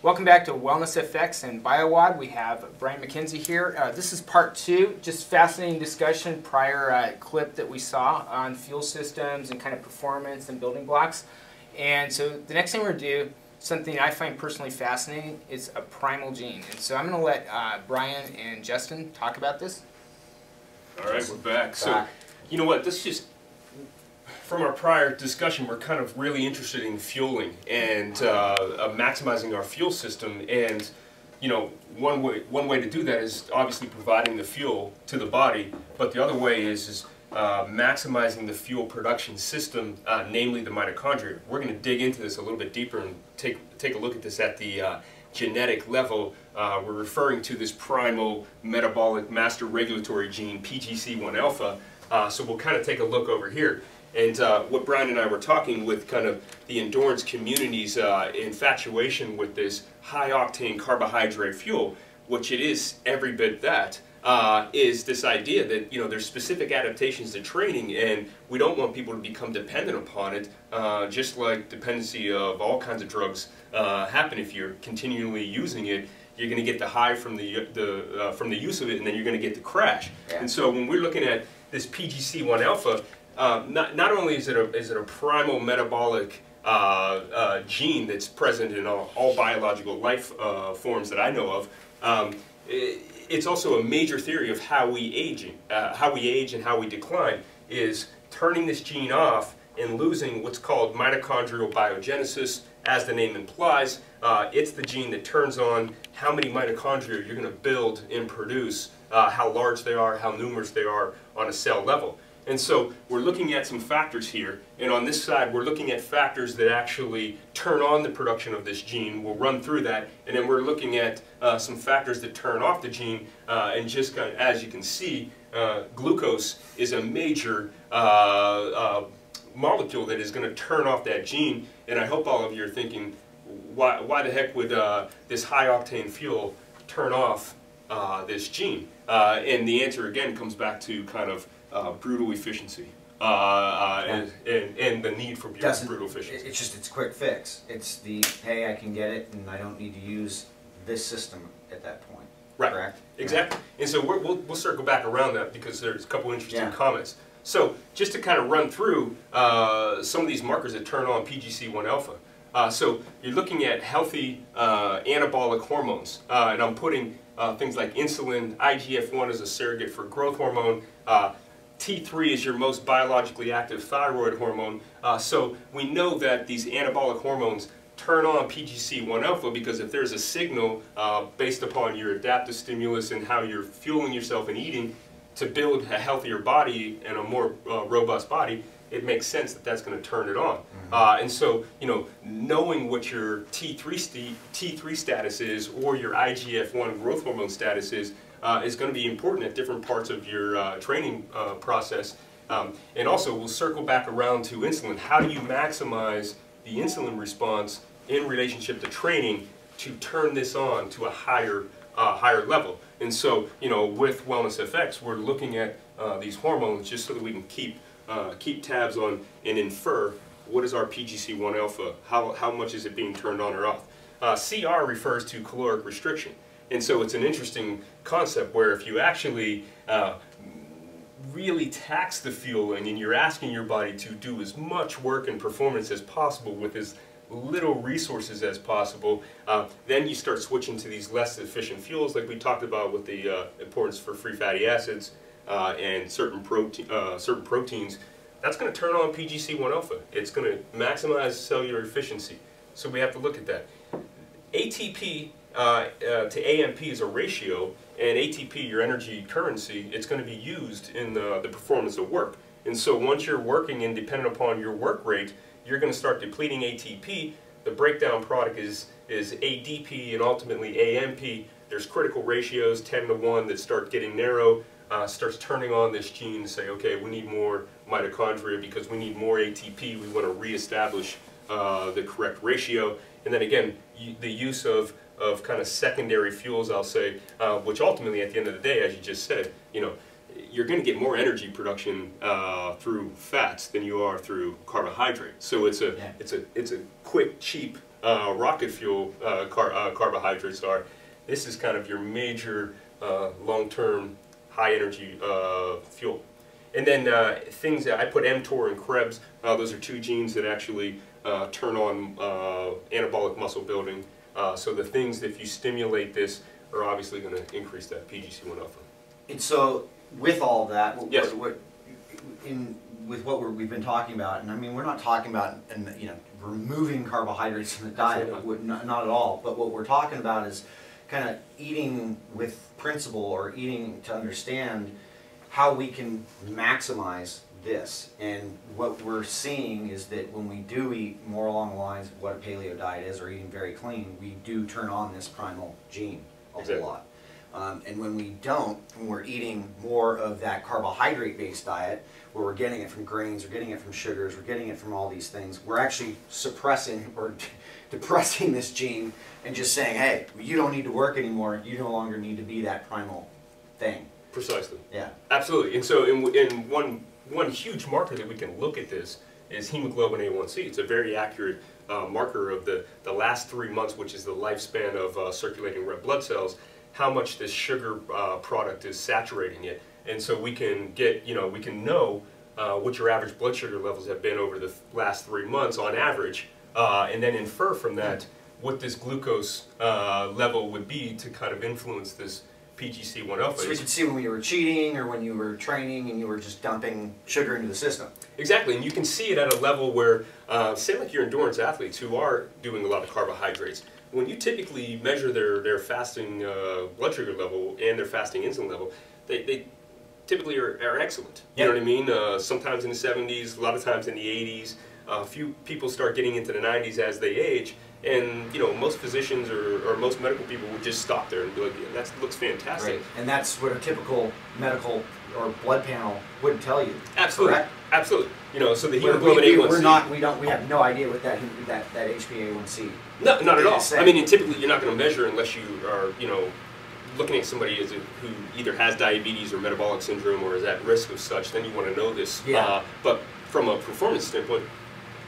Welcome back to WellnessFX and BioWOD. We have Brian MacKenzie here. This is part 2, just fascinating discussion, prior clip that we saw on fuel systems and kind of performance and building blocks. And so the next thing we're going to do, something I find personally fascinating, is a primal gene. And so I'm going to let Brian and Justin talk about this. All right, we're back. So, you know what, from our prior discussion, we're kind of really interested in fueling and maximizing our fuel system. And you know, one way to do that is obviously providing the fuel to the body, but the other way is maximizing the fuel production system, namely the mitochondria. We're going to dig into this a little bit deeper and take a look at this at the genetic level. We're referring to this primal metabolic master regulatory gene, PGC1 alpha. So we'll kind of take a look over here. And what Brian and I were talking with kind of the endurance community's infatuation with this high-octane carbohydrate fuel, which it is every bit that, is this idea that, you know, there's specific adaptations to training, and we don't want people to become dependent upon it, just like dependency of all kinds of drugs happen. If you're continually using it, you're going to get the high from the use of it, and then you're going to get the crash. Yeah. And so when we're looking at this PGC1 alpha, not only is it a primal metabolic gene that's present in all biological life forms that I know of, it's also a major theory of how we age and how we decline, is turning this gene off and losing what's called mitochondrial biogenesis. As the name implies, it's the gene that turns on how many mitochondria you're going to build and produce, how large they are, how numerous they are on a cell level. And so we're looking at some factors here, and on this side we're looking at factors that actually turn on the production of this gene. We'll run through that, and then we're looking at some factors that turn off the gene, and just kind of, as you can see, glucose is a major molecule that is going to turn off that gene. And I hope all of you are thinking, why the heck would this high-octane fuel turn off this gene? And the answer again comes back to kind of brutal efficiency and the need for brutal efficiency. It's a quick fix. It's the, hey, I can get it and I don't need to use this system at that point. Right. Correct? Exactly. And so we'll circle back around that because there's a couple interesting comments. So just to kind of run through some of these markers that turn on PGC1 alpha. So you're looking at healthy anabolic hormones, and I'm putting things like insulin, IGF-1 as a surrogate for growth hormone, T3 is your most biologically active thyroid hormone. So we know that these anabolic hormones turn on PGC1 alpha because if there's a signal based upon your adaptive stimulus and how you're fueling yourself and eating to build a healthier body and a more robust body, it makes sense that that's going to turn it on. And so, you know, knowing what your T3 status is or your IGF-1 growth hormone status is going to be important at different parts of your training process. And also, we'll circle back around to insulin. How do you maximize the insulin response in relationship to training to turn this on to a higher level? And so, you know, with WellnessFX, we're looking at these hormones just so that we can keep tabs on and infer what is our PGC1 alpha, how much is it being turned on or off. CR refers to caloric restriction. And so it's an interesting concept where if you actually really tax the fueling and you're asking your body to do as much work and performance as possible with as little resources as possible, then you start switching to these less efficient fuels like we talked about with the importance for free fatty acids and certain proteins. That's going to turn on PGC1 alpha. It's going to maximize cellular efficiency. So we have to look at that. ATP to AMP is a ratio, and ATP, your energy currency, it's going to be used in the performance of work. And so once you're working and dependent upon your work rate, you're going to start depleting ATP. The breakdown product is ADP and ultimately AMP. There's critical ratios, 10:1, that start getting narrow, starts turning on this gene to say, okay, we need more mitochondria because we need more ATP. We want to reestablish the correct ratio. And then again, the use of kind of secondary fuels, I'll say, which ultimately at the end of the day, as you just said, you know, you're going to get more energy production through fats than you are through carbohydrates. So it's a quick, cheap rocket fuel carbohydrates are. This is kind of your major long-term high energy fuel. And then things that I put mTOR and Krebs, those are two genes that actually turn on anabolic muscle building. So the things that if you stimulate this are obviously going to increase that PGC1 alpha. And so with all of that, yes. With what we've been talking about, and I mean we're not talking about removing carbohydrates from the diet, not at all. But what we're talking about is kind of eating with principle, or eating to understand how we can maximize this. And what we're seeing is that when we do eat more along the lines of what a paleo diet is, or eating very clean, we do turn on this primal gene a whole lot. And when we don't, when we're eating more of that carbohydrate-based diet, where we're getting it from grains, we're getting it from sugars, we're getting it from all these things, we're actually suppressing or depressing this gene and just saying, hey, you don't need to work anymore, you no longer need to be that primal thing. Precisely. Yeah. Absolutely. And so in one huge marker that we can look at this is hemoglobin A1C. It's a very accurate marker of the last 3 months, which is the lifespan of circulating red blood cells, how much this sugar product is saturating it. And so we can get, we can know what your average blood sugar levels have been over the last 3 months on average, and then infer from that what this glucose level would be to kind of influence this PGC1 alpha. So we can see when you were cheating or when you were training and you were just dumping sugar into the system. Exactly, and you can see it at a level where, say like your endurance athletes who are doing a lot of carbohydrates, when you typically measure their fasting blood sugar level and their fasting insulin level, they typically are excellent. You know what I mean? Sometimes in the 70s, a lot of times in the 80s. A few people start getting into the 90s as they age, and most physicians or most medical people would just stop there and be like, yeah, that looks fantastic. Right. And that's what a typical medical or blood panel would tell you. Absolutely. Correct? Absolutely. So the hemoglobin A1C. We have no idea what that HbA1c. No, not at all. I mean, typically you're not going to measure unless you are, looking at somebody who either has diabetes or metabolic syndrome or is at risk of such. Then you want to know this. Yeah. But from a performance standpoint,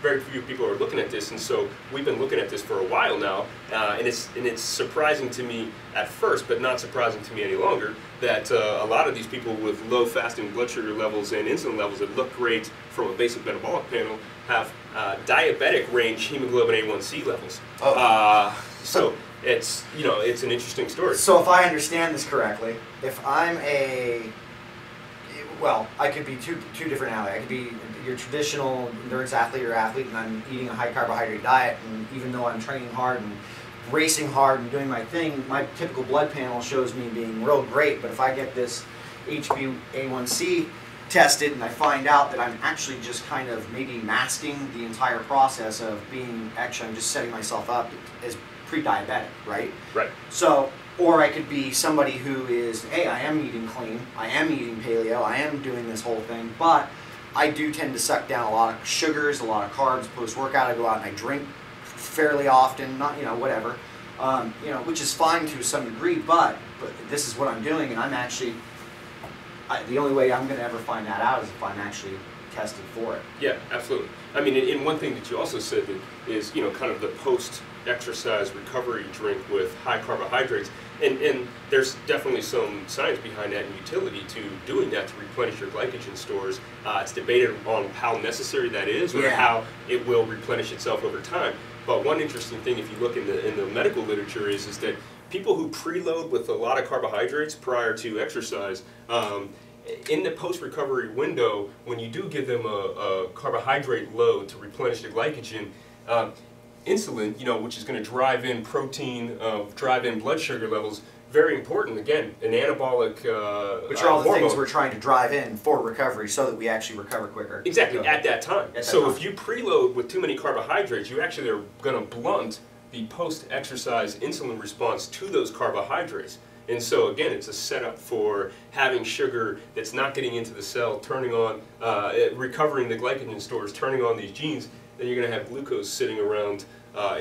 very few people are looking at this, and so we've been looking at this for a while now, and it's surprising to me at first, but not surprising to me any longer, that a lot of these people with low fasting blood sugar levels and insulin levels that look great from a basic metabolic panel have diabetic range hemoglobin A1C levels. So it's it's an interesting story. So if I understand this correctly, if I'm I could be two different athletes. I could be your traditional endurance athlete or athlete, and I'm eating a high carbohydrate diet, and even though I'm training hard and racing hard and doing my thing, my typical blood panel shows me being real great. But if I get this HbA1c tested and I find out that I'm actually just kind of maybe masking the entire process of being, actually I'm just setting myself up as pre-diabetic, right? Right. So, or I could be somebody who is, hey, I am eating clean, I am eating paleo, I am doing this whole thing, but I do tend to suck down a lot of sugars, a lot of carbs post-workout. I go out and I drink fairly often, not, whatever, which is fine to some degree, but this is what I'm doing, and I'm actually, the only way I'm going to ever find that out is if I'm actually tested for it. Yeah, absolutely. I mean, and one thing that you also said that is, kind of the post-exercise recovery drink with high carbohydrates, and there's definitely some science behind that and utility to doing that to replenish your glycogen stores. It's debated on how necessary that is, or how it will replenish itself over time. But one interesting thing, if you look in the medical literature, is that people who preload with a lot of carbohydrates prior to exercise, in the post-recovery window, when you do give them a carbohydrate load to replenish the glycogen, insulin, which is going to drive in protein, drive in blood sugar levels, very important. Again, an anabolic which are all the hormone. things we're trying to drive in for recovery so that we actually recover quicker. Exactly, at that time. If you preload with too many carbohydrates, you actually are going to blunt the post-exercise insulin response to those carbohydrates. And so again, it's a setup for having sugar that's not getting into the cell, turning on, recovering the glycogen stores, turning on these genes. Then you're going to have glucose sitting around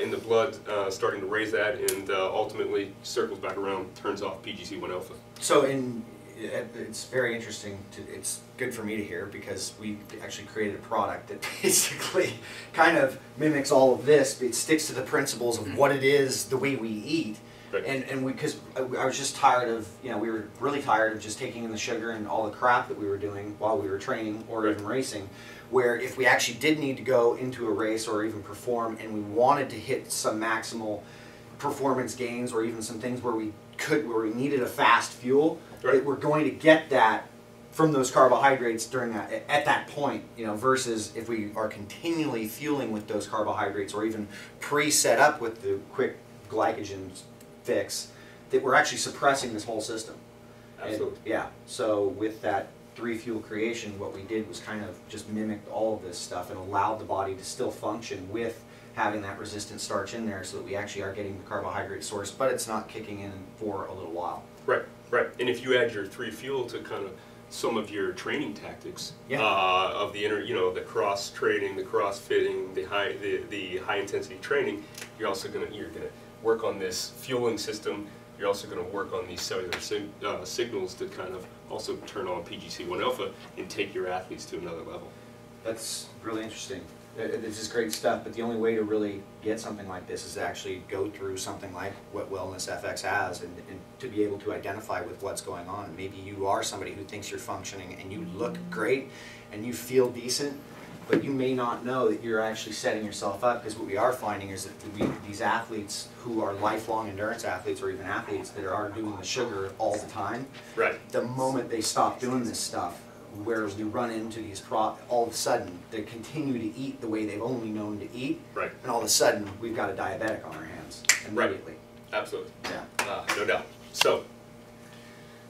in the blood, starting to raise that, and ultimately circles back around, turns off PGC1 alpha. So it's very interesting. It's good for me to hear because we actually created a product that basically kind of mimics all of this. It sticks to the principles of what it is, the way we eat. Right. And because I was just tired of, we were really tired of just taking in the sugar and all the crap that we were doing while we were training or even racing, where if we actually did need to go into a race or even perform and we wanted to hit some maximal performance gains or even some things where we needed a fast fuel, that we're going to get that from those carbohydrates during at that point, versus if we are continually fueling with those carbohydrates or even pre-set up with the quick glycogen fix, that we're actually suppressing this whole system. Absolutely. And, so with that 3 fuel creation, what we did was kind of just mimicked all of this stuff and allowed the body to still function with having that resistant starch in there, so that we actually are getting the carbohydrate source, but it's not kicking in for a little while. Right, right. And if you add your 3 fuel to kind of some of your training tactics of the the cross training, the cross fitting, the high intensity training, you're gonna work on this fueling system. You're also going to work on these cellular signals to kind of also turn on PGC1 alpha and take your athletes to another level. That's really interesting. It's just great stuff, but the only way to really get something like this is to actually go through something like what WellnessFX has and to be able to identify with what's going on. Maybe you are somebody who thinks you're functioning and you look great and you feel decent, but you may not know that you're actually setting yourself up, because what we are finding is that these athletes who are lifelong endurance athletes or even athletes that are doing the sugar all the time, the moment they stop doing this stuff, where we run into these all of a sudden they continue to eat the way they've only known to eat, and all of a sudden we've got a diabetic on our hands immediately. Absolutely. Yeah. No doubt. So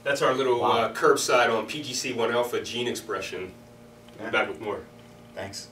that's our little curbside on PGC1 alpha gene expression. Back with more. Thanks.